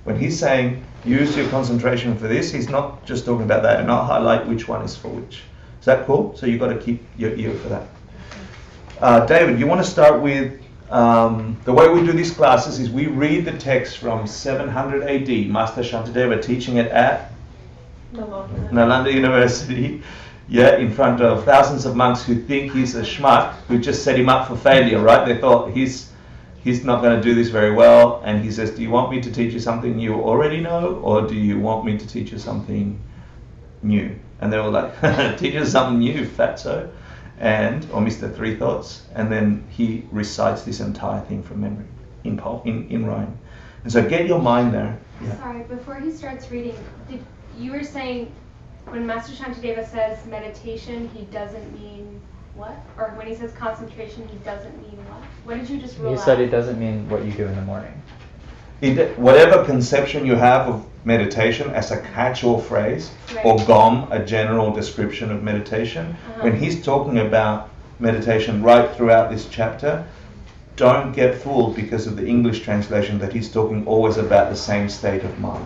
When he's saying use your concentration for this, he's not just talking about that, and I'll highlight which one is for which. Is that cool? So you've got to keep your ear for that. David, you want to start with, the way we do these classes is we read the text from 700 AD, Master Shantideva teaching it at Nalanda University. Yeah, in front of thousands of monks who think he's a schmuck, who just set him up for failure, right? They thought he's not going to do this very well, and he says, do you want me to teach you something you already know, or do you want me to teach you something new? And they were like, teach us something new, fatso, or Mr. Three Thoughts. And then he recites this entire thing from memory, in rhyme. And so get your mind there. Yeah. Sorry, before he starts reading, you were saying when Master Shantideva says meditation, he doesn't mean what? Or when he says concentration, he doesn't mean what? What did you just rule out? You said it doesn't mean what you do in the morning. Whatever conception you have of meditation as a catch-all phrase, right, or GOM, a general description of meditation, when he's talking about meditation right throughout this chapter, don't get fooled because of the English translation that he's talking always about the same state of mind.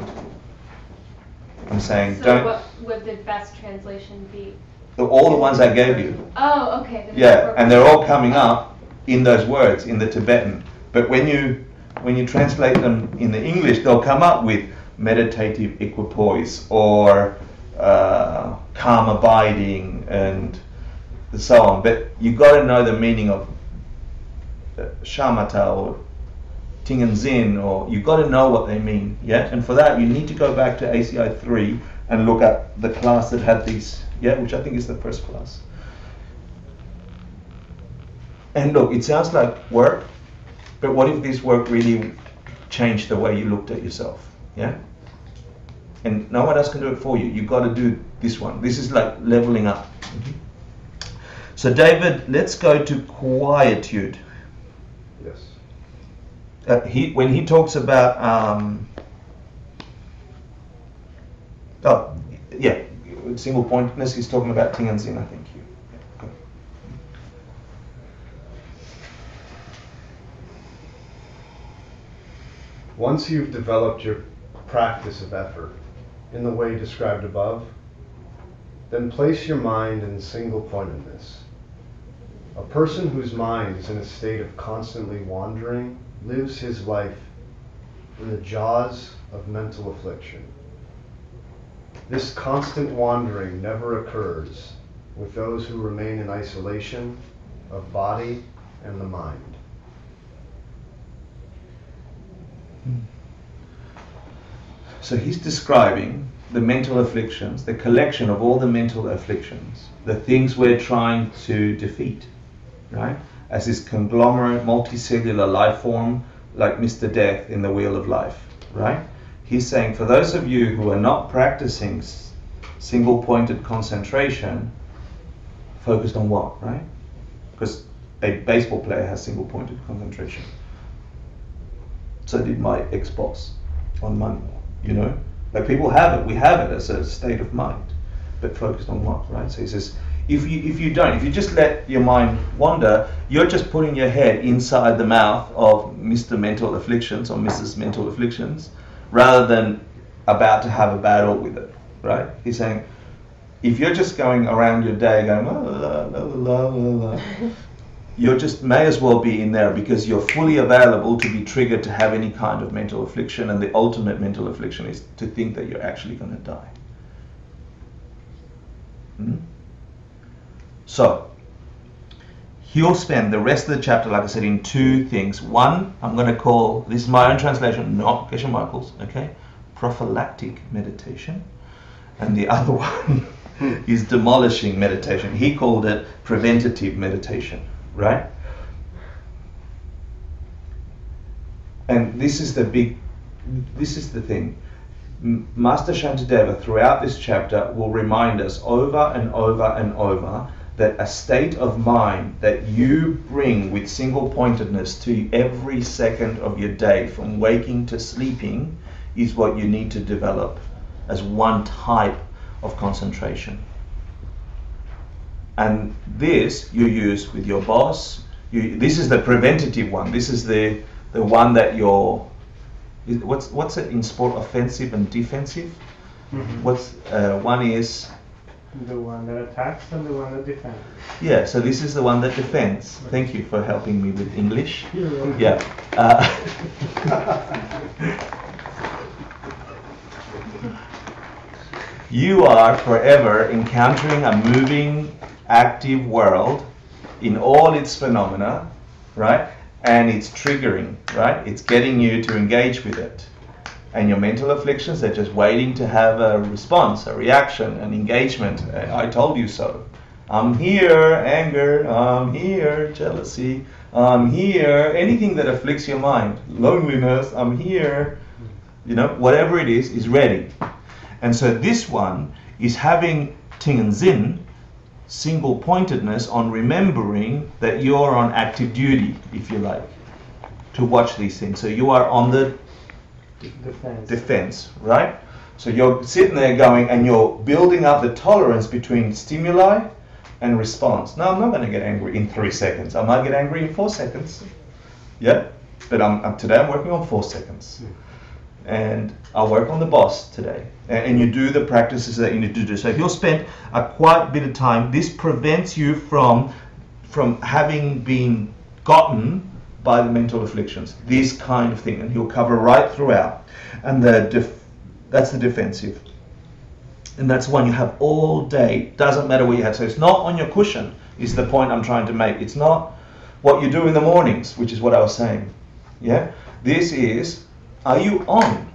I'm saying so what would the best translation be? All the ones I gave you. Oh, okay. Yeah, and they're all coming up in those words in the Tibetan. But when you translate them in the English, they'll come up with meditative equipoise or calm abiding and so on. But you've got to know the meaning of shamatha or Ting and Zin, or you've got to know what they mean. Yeah, and for that you need to go back to ACI 3 and look at the class that had these. Yeah, which I think is the first class. And look, it sounds like work, but what if this work really changed the way you looked at yourself? Yeah? And no one else can do it for you. You've got to do this one. This is like leveling up. So David, let's go to quietude. Yes. When he talks about, single pointedness, he's talking about Ting and Zin, I think. Yeah. Once you've developed your practice of effort in the way described above, then place your mind in single pointedness. A person whose mind is in a state of constantly wandering lives his life in the jaws of mental affliction. This constant wandering never occurs with those who remain in isolation of body and the mind. So he's describing the mental afflictions, the collection of all the mental afflictions, the things we're trying to defeat, right? As this conglomerate, multicellular life form, like Mr. Death in the Wheel of Life, right? He's saying, for those of you who are not practicing single-pointed concentration, focused on what, right? Because a baseball player has single-pointed concentration. So did my ex-boss on money, you know? Like people have it, we have it as a state of mind, but focused on what, right? So he says, if you just let your mind wander, you're just putting your head inside the mouth of Mr. Mental Afflictions or Mrs. Mental Afflictions, rather than about to have a battle with it, right? He's saying, if you're just going around your day going, la, la, la, la, la, la, you just may as well be in there, because you're fully available to be triggered to have any kind of mental affliction, and the ultimate mental affliction is to think that you're actually going to die. So, he'll spend the rest of the chapter, like I said, in two things. One, I'm going to call, this is my own translation, not Geshe Michael's, okay? Prophylactic meditation. And the other one is demolishing meditation. He called it preventative meditation, right? And this is the thing. Master Shantideva throughout this chapter will remind us over and over and over that a state of mind that you bring with single-pointedness to every second of your day, from waking to sleeping, is what you need to develop as one type of concentration. And this you use with your boss. This is the preventative one. This is the one that you're, what's it in sport, offensive and defensive? Mm-hmm. One is the one that attacks and the one that defends. Yeah, so this is the one that defends. Thank you for helping me with English. Yeah. You are forever encountering a moving, active world in all its phenomena, right? And it's triggering, right? It's getting you to engage with it. And your mental afflictions are just waiting to have a response, a reaction, an engagement. I told you so. I'm here, anger. I'm here, jealousy. I'm here, anything that afflicts your mind. Loneliness, I'm here. You know, whatever it is ready. And so this one is having Tingen, single-pointedness on remembering that you're on active duty, if you like, to watch these things. So you are on the defense, right? So you're sitting there going, and you're building up the tolerance between stimuli and response. No, I'm not going to get angry in 3 seconds. I might get angry in 4 seconds. Yeah, but today I'm working on 4 seconds. And I'll work on the boss today. And you do the practices that you need to do. So if you'll spend a quite bit of time, this prevents you from having been gotten by the mental afflictions, this kind of thing, and he'll cover right throughout. And that's the defensive. And that's one you have all day, doesn't matter what you have. So it's not on your cushion, is the point I'm trying to make. It's not what you do in the mornings, which is what I was saying. Yeah? This is, are you on?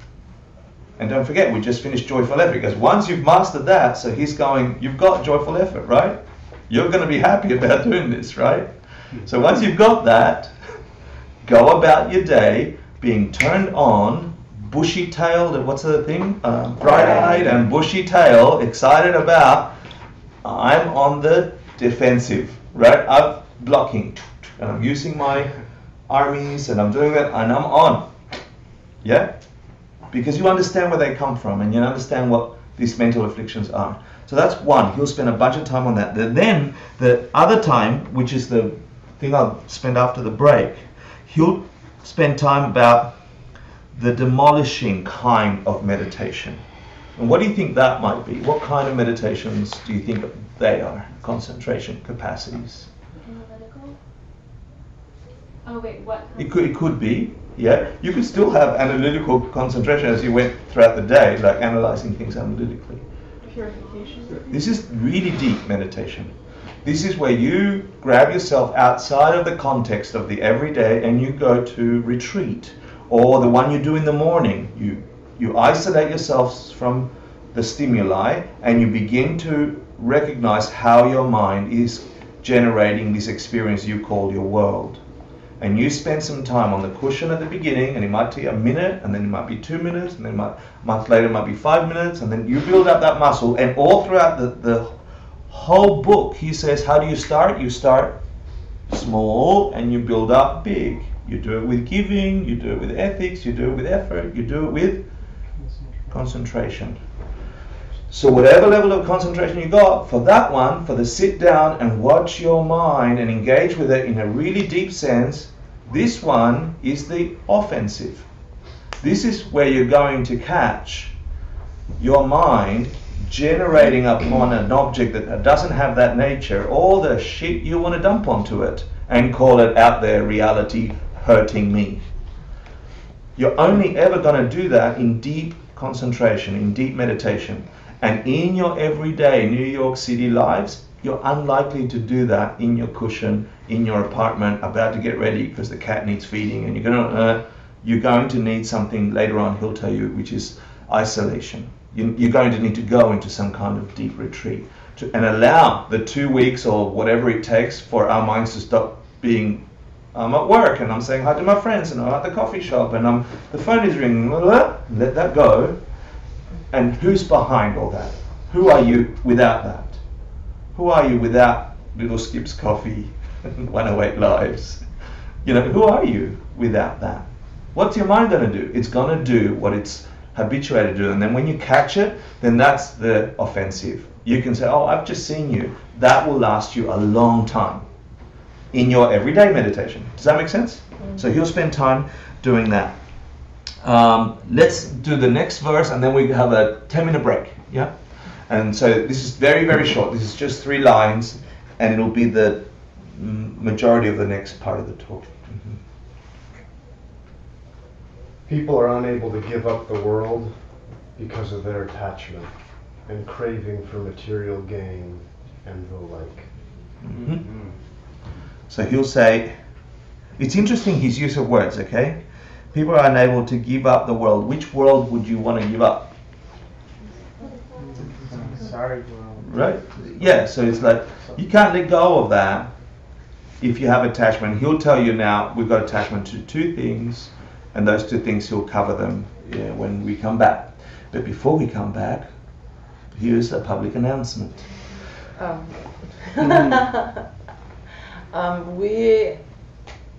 And don't forget, we just finished joyful effort, because once you've mastered that, so he's going, you've got joyful effort, right? You're going to be happy about doing this, right? So once you've got that, go about your day being turned on, bushy-tailed, what's the thing? Bright-eyed and bushy-tailed, excited about, I'm on the defensive, right? I'm blocking, and I'm using my armies, and I'm doing that, and I'm on. Yeah? Because you understand where they come from, and you understand what these mental afflictions are. So that's one. He'll spend a bunch of time on that. Then the other time, which is the thing I'll spend after the break, he'll spend time about the demolishing kind of meditation. And what do you think that might be? What kind of meditations do you think they are? Concentration capacities. Analytical? Oh wait, what? It could be. Yeah, you could still have analytical concentration as you went throughout the day, like analyzing things analytically. Purification. This is really deep meditation. This is where you grab yourself outside of the context of the everyday and you go to retreat, or the one you do in the morning. You isolate yourself from the stimuli and you begin to recognize how your mind is generating this experience you call your world. And you spend some time on the cushion at the beginning, and it might take a minute, and then it might be 2 minutes, and then a month later it might be 5 minutes, and then you build up that muscle. And all throughout the whole book, he says, how do you start? You start small and you build up big. You do it with giving, you do it with ethics, you do it with effort, you do it with concentration. So whatever level of concentration you got, for that one, for the sit down and watch your mind and engage with it in a really deep sense, this one is the offensive. This is where you're going to catch your mind generating upon an object that doesn't have that nature all the shit you want to dump onto it and call it out there reality hurting me. You're only ever going to do that in deep concentration, in deep meditation. And in your everyday New York City lives, you're unlikely to do that in your cushion, in your apartment, about to get ready because the cat needs feeding, and you're going to need something later on, he'll tell you, which is isolation. You're going to need to go into some kind of deep retreat and allow the 2 weeks or whatever it takes for our minds to stop being, I'm at work and I'm saying hi to my friends and I'm at the coffee shop and the phone is ringing, let that go. And who's behind all that? Who are you without that? Who are you without Little Skip's Coffee and 108 Lives? Who are you without that? What's your mind going to do? It's going to do what it's habituated to do. And then when you catch it, then that's the offensive. You can say, oh, I've just seen you. That will last you a long time in your everyday meditation. Does that make sense? Mm-hmm. So he'll spend time doing that. Let's do the next verse and then we have a 10-minute break. Yeah? And so this is very, very short. This is just 3 lines and it'll be the majority of the next part of the talk. Mm-hmm. People are unable to give up the world because of their attachment and craving for material gain and the like. Mm-hmm. Mm-hmm. So he'll say, it's interesting his use of words, okay? People are unable to give up the world. Which world would you want to give up? Sorry, world. Right? Yeah, so it's like, you can't let go of that if you have attachment. He'll tell you now, we've got attachment to 2 things, and those 2 things he'll cover them when we come back. But before we come back, here's a public announcement. We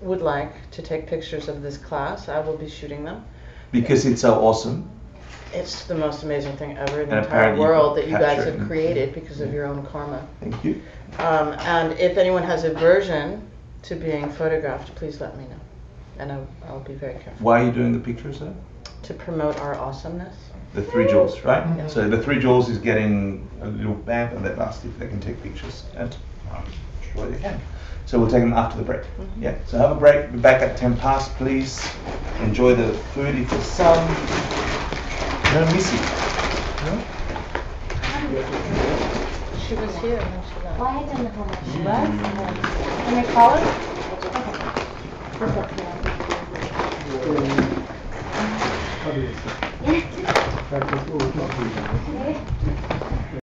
would like to take pictures of this class. I will be shooting them. Because it's so awesome. It's the most amazing thing ever in the entire world that you guys have created because of your own karma. Thank you. And if anyone has aversion to being photographed, please let me know. And I'll be very careful. Why are you doing the pictures though? To promote our awesomeness. The 3 jewels, right? Yeah. So the 3 jewels is getting a little band and they've asked if they can take pictures. And sure they can. So we'll take them after the break. Mm-hmm. Yeah. So have a break. Be back at 10 past, please. Enjoy the food if there's some. Don't miss it. No? She was here when she left. Well, I don't know how much she was. Can I call her? Yeah.